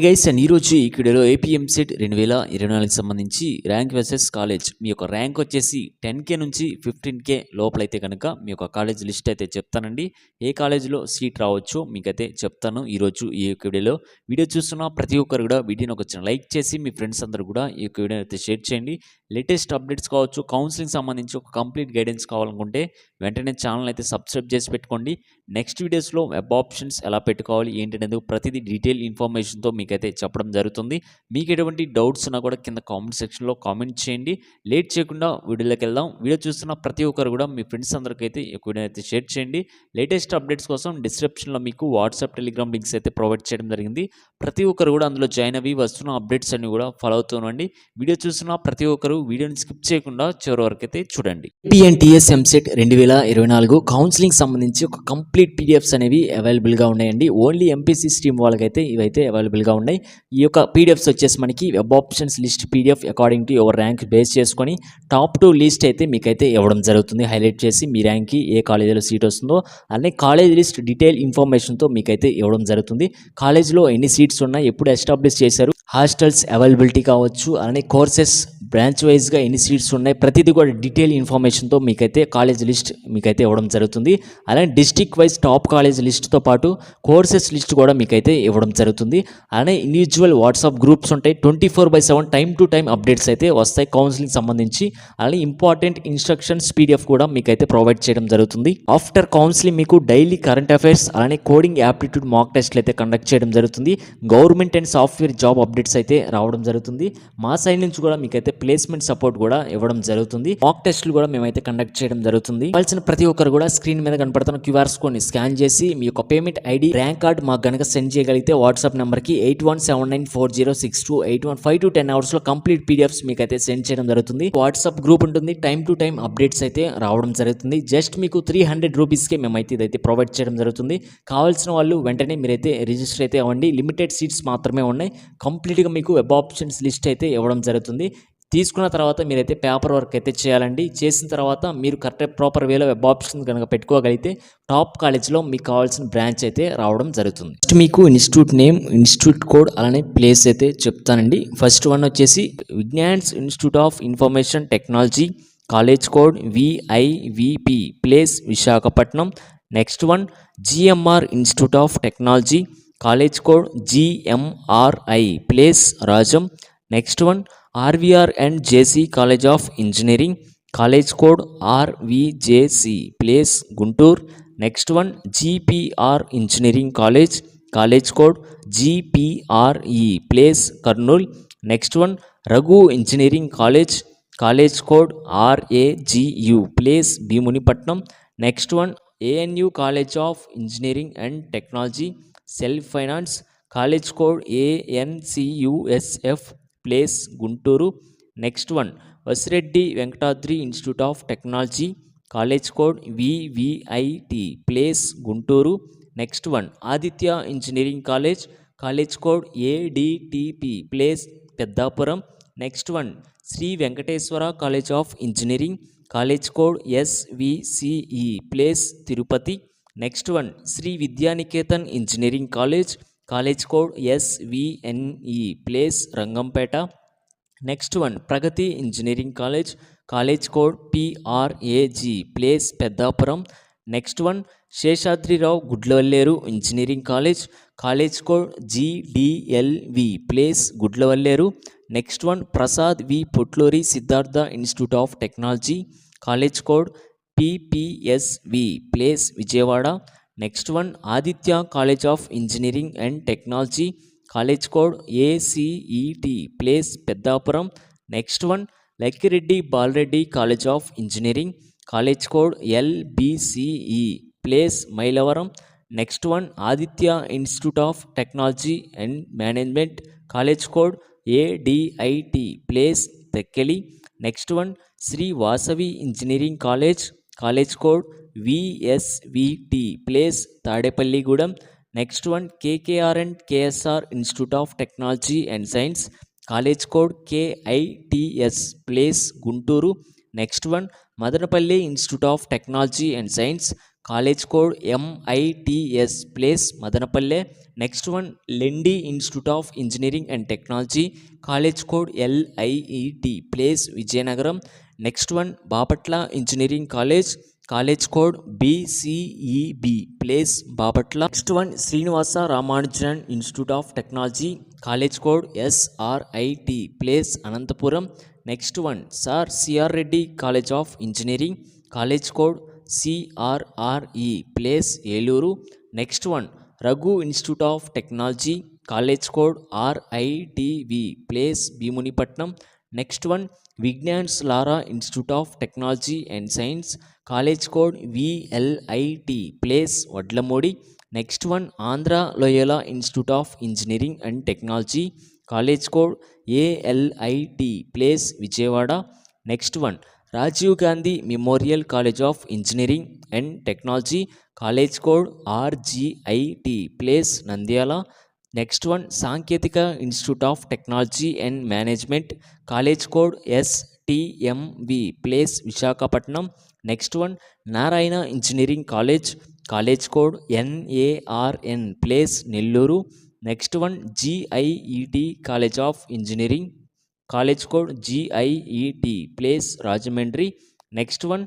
Guys and ఈరోజు ఈ వీడియోలో ఏపీఎంసెట్ 2024కి సంబంధించి ర్యాంక్ వర్సెస్ కాలేజ్ మీ యొక్క ర్యాంక్ వచ్చేసి 10K నుంచి 15K లోపలైతే కనుక మీ యొక్క కాలేజ్ లిస్ట్ అయితే చెప్తానండి. ఏ కాలేజీలో సీట్ రావచ్చో మీకైతే చెప్తాను ఈరోజు ఈ యొక్క వీడియోలో. వీడియో చూస్తున్న ప్రతి ఒక్కరు కూడా వీడియోని ఒక లైక్ చేసి మీ ఫ్రెండ్స్ అందరూ కూడా ఈ యొక్క వీడియోని అయితే షేర్ చేయండి. లేటెస్ట్ అప్డేట్స్ కావచ్చు, కౌన్సిలింగ్ సంబంధించి ఒక కంప్లీట్ గైడెన్స్ కావాలనుకుంటే వెంటనే ఛానల్ అయితే సబ్స్క్రైబ్ చేసి పెట్టుకోండి. నెక్స్ట్ వీడియోస్లో వెబ్ ఆప్షన్స్ ఎలా పెట్టుకోవాలి ఏంటనేది ప్రతిదీ డీటెయిల్ ఇన్ఫర్మేషన్తో మీకైతే చెప్పడం జరుగుతుంది. మీకు ఎటువంటి డౌట్స్ ఉన్నా కూడా కింద కామెంట్ సెక్షన్లో కామెంట్ చేయండి. లేట్ చేయకుండా వీడియోలోకి వెళ్దాం. వీడియో చూస్తున్న ప్రతి ఒక్కరు కూడా మీ ఫ్రెండ్స్ అందరికైతే ఈ వీడియో అయితే షేర్ చేయండి. లేటెస్ట్ అప్డేట్స్ కోసం డిస్క్రిప్షన్లో మీకు వాట్సాప్, టెలిగ్రామ్ లింక్స్ అయితే ప్రొవైడ్ చేయడం జరిగింది. ప్రతి ఒక్కరు కూడా అందులో జాయిన్ అవి వస్తున్న అప్డేట్స్ అన్ని కూడా ఫాలో అవుతుండండి. వీడియో చూస్తున్న ప్రతి ఒక్కరు వీడియోని స్కిప్ చేయకుండా చివరి వరకు అయితే చూడండి. ఏపీఎన్టీఎస్ ఎంసెట్ 2024 కౌన్సిలింగ్ సంబంధించి ఒక కంప్లీట్ పీడిఎఫ్స్ అనేవి అవైలబుల్గా ఉన్నాయండి. ఓన్లీ ఎంపీసీ స్ట్రీమ్ వాళ్ళకైతే ఇవైతే అవైలబుల్గా ఉన్నాయి. ఈ యొక్క పీడిఎఫ్స్ వచ్చేసి మనకి web options list PDF according to your rank base చేసుకొని టాప్ 2 లిస్ట్ అయితే మీకైతే ఇవ్వడం జరుగుతుంది. హైలైట్ చేసి మీ ర్యాంక్కి ఏ కాలేజీలో సీట్ వస్తుందో అలానే కాలేజ్ లిస్ట్ డీటెయిల్ ఇన్ఫర్మేషన్తో మీకైతే ఇవ్వడం జరుగుతుంది. కాలేజ్లో ఎన్ని సీట్స్ ఉన్నాయి, ఎప్పుడు ఎస్టాబ్లిష్ చేశారు, హాస్టల్స్ అవైలబిలిటీ కావచ్చు, అలానే కోర్సెస్ బ్రాంచ్ వైజ్గా ఎన్ని సీట్స్ ఉన్నాయి, ప్రతిదీ కూడా డీటెయిల్ ఇన్ఫర్మేషన్తో మీకైతే కాలేజ్ లిస్ట్ మీకైతే ఇవ్వడం జరుగుతుంది. అలానే డిస్ట్రిక్ట్ వైజ్ టాప్ కాలేజ్ లిస్ట్తో పాటు కోర్సెస్ లిస్ట్ కూడా మీకైతే ఇవ్వడం జరుగుతుంది. అలానే ఇండివిజువల్ వాట్సాప్ గ్రూప్స్ ఉంటాయి. 24/7 టైం టు టైం అప్డేట్స్ అయితే వస్తాయి కౌన్సిలింగ్ సంబంధించి. అలానే ఇంపార్టెంట్ ఇన్స్ట్రక్షన్స్ పీడిఎఫ్ కూడా మీకైతే ప్రొవైడ్ చేయడం జరుగుతుంది. ఆఫ్టర్ కౌన్సిలింగ్ మీకు డైలీ కరెంట్ అఫైర్స్ అలానే కోడింగ్ యాప్టిట్యూడ్ మాక్ టెస్ట్లు అయితే కండక్ట్ చేయడం జరుగుతుంది. Government and software job updates అయితే రావడం జరుగుతుంది. మా సైడ్ నుంచి కూడా మీకైతే ప్లేస్మెంట్ సపోర్ట్ కూడా ఇవ్వడం జరుగుతుంది. మాక్ టెస్ట్లు కూడా మేమైతే కండక్ట్ చేయడం జరుగుతుంది. కావాల్సిన ప్రతి ఒక్కరు కూడా స్క్రీన్ మీద కనపడుతున్న క్యూఆర్స్ కోడ్ని స్కాన్ చేసి మీ యొక్క పేమెంట్ ఐడి, ర్యాంక్ కార్డ్ మాకు గనక సెండ్ చేయగలిగితే వాట్సాప్ నెంబర్కి 8179406281 5 to 10 అవర్స్లో కంప్లీట్ పీడిఎఫ్స్ మీకైతే సెండ్ చేయడం జరుగుతుంది. వాట్సాప్ గ్రూప్ ఉంటుంది. టైం టు టైం అప్డేట్స్ అయితే రావడం జరుగుతుంది. జస్ట్ మీకు 300 రూపీస్కే మేమైతే ఇదైతే ప్రొవైడ్ చేయడం జరుగుతుంది. కావాల్సిన వాళ్ళు వెంటనే మీరైతే రిజిస్టర్ అయితే అవ్వండి. లిమిటెడ్ సీట్స్ మాత్రమే ఉన్నాయి. కంప్లీట్గా మీకు వెబ్ ఆప్షన్స్ లిస్ట్ అయితే ఇవ్వడం జరుగుతుంది. తీసుకున్న తర్వాత మీరైతే పేపర్ వర్క్ అయితే చేయాలండి. చేసిన తర్వాత మీరు కరెక్ట్ ప్రాపర్ వేలో వెబ్ ఆప్షన్స్ కనుక పెట్టుకోగలిగితే టాప్ కాలేజ్లో మీకు కావాల్సిన బ్రాంచ్ అయితే రావడం జరుగుతుంది. ఫస్ట్ మీకు ఇన్స్టిట్యూట్ నేమ్, ఇన్స్టిట్యూట్ కోడ్ అలానే ప్లేస్ అయితే చెప్తానండి. ఫస్ట్ వన్ వచ్చేసి Vignan's institute of information technology, college code VIVP, place Visakhapatnam. Next one GMR institute of technology, college code GMRI, place Rajam. Next one RVR and JC college of engineering, college code RVJC, place Guntur. Next one GPR engineering college, college code GPRE, place Kurnool. Next one Raghu engineering college, college code RAGU, place Bhimunipatnam. Next one ANU college of engineering and technology self finance, college code ANCUSF, place Guntur. Next one Vasireddy Venkatadri institute of technology, college code VVIT, place Guntur. Next one Aditya engineering college, college code ADTP, place Peddapuram. Next one Sri Venkateswara college of engineering, college code SVCE, place Tirupati. Next one Sri Vidyanikethan engineering college, college code SVNE, place Rangampet. Next one Pragati engineering college, college code PRAG, place Peddapuram. Next one Seshadrirao Gudlavalleru engineering college, college code GDLV, place Gudlavalleru. Next one Prasad V Potluri Siddhartha institute of technology, college code PPSV, place Vijayawada. Next one Aditya college of engineering and technology, college code ACET, place Peddapuram. Next one Lakkireddy Balareddy college of engineering, college code LBCE, place Mylavaram. Next one Aditya institute of technology and management, college code ADIT, place Tekkali. Next one Sri Vasavi engineering college, college code VSVT, place Tadepalligudem. Next one KKR and KSR institute of technology and science, college code KITS, place Guntur. Next one Madanapalle institute of technology and science, college code MITS place Madanapalle. Next one Lendi institute of engineering and technology, college code LIET place Vizianagaram. Next one Bapatla engineering college, college code BCEB place Bapatla. Next one Srinivasa Ramanujan institute of technology, college code SRIT place Anantapuram. Next one sir CR Reddy college of engineering, college code CRRE place Eluru. Next one Raghu institute of technology, college code RITV place Bhimunipatnam. Next one Vignan's Lara institute of technology and science, college code VLIT place Vadlamudi. Next one Andhra Loyola institute of engineering and technology, college code ALIT place Vijayawada. Next one Rajiv Gandhi memorial college of engineering and technology, college code RGIT place Nandyal. Next one Sanketika institute of technology and management, college code STMV place Visakhapatnam. Next one Narayana engineering college, college code NARN place Nellore. Next one GIET college of engineering, college code GIET place Rajahmundry. Next one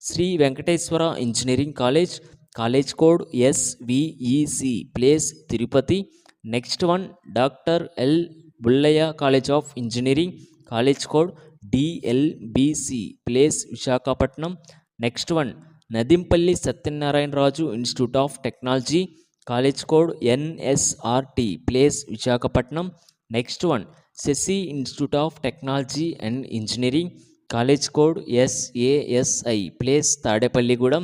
Sri Venkateswara engineering college, college code SVEC place Tirupati. Next one doctor L Bullayya college of engineering, college code DLBC place Visakhapatnam. Next one Nadimpalli Satyanarayana Raju institute of technology, college code NSRT place Visakhapatnam. Next one Sasi institute of technology and engineering, college code SASI place Tadepalligudem.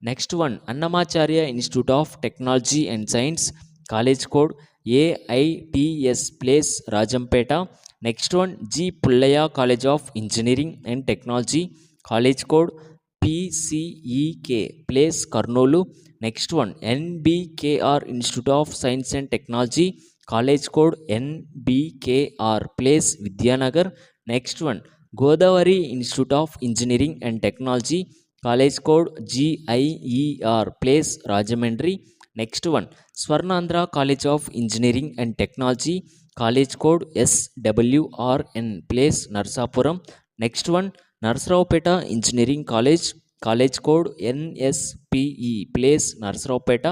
Next one Annamacharya institute of technology and science, college code AITS place Rajampet. Next one G Pullayya college of engineering and technology, college code PCEK place Kurnool. Next one NBKR institute of science and technology, college code NBKR place Vidyanagar. Next one Godavari institute of engineering and technology, college code GIER place Rajahmundry. Next one Swarnandhra college of engineering and technology, college code SWRN place Narsapuram. Next one Narasaraopet engineering college, college code NSPE place Narasaraopet.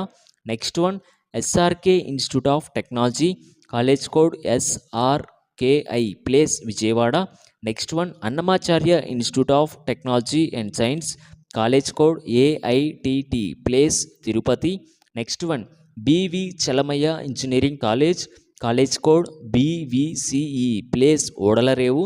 Next one SRK institute of technology, college code SRKI place Vijayawada. Next one Annamacharya institute of technology and science, college code AITT place Tirupati. Next one BV Chalamaiah engineering college, college code BVCE place Odalarevu.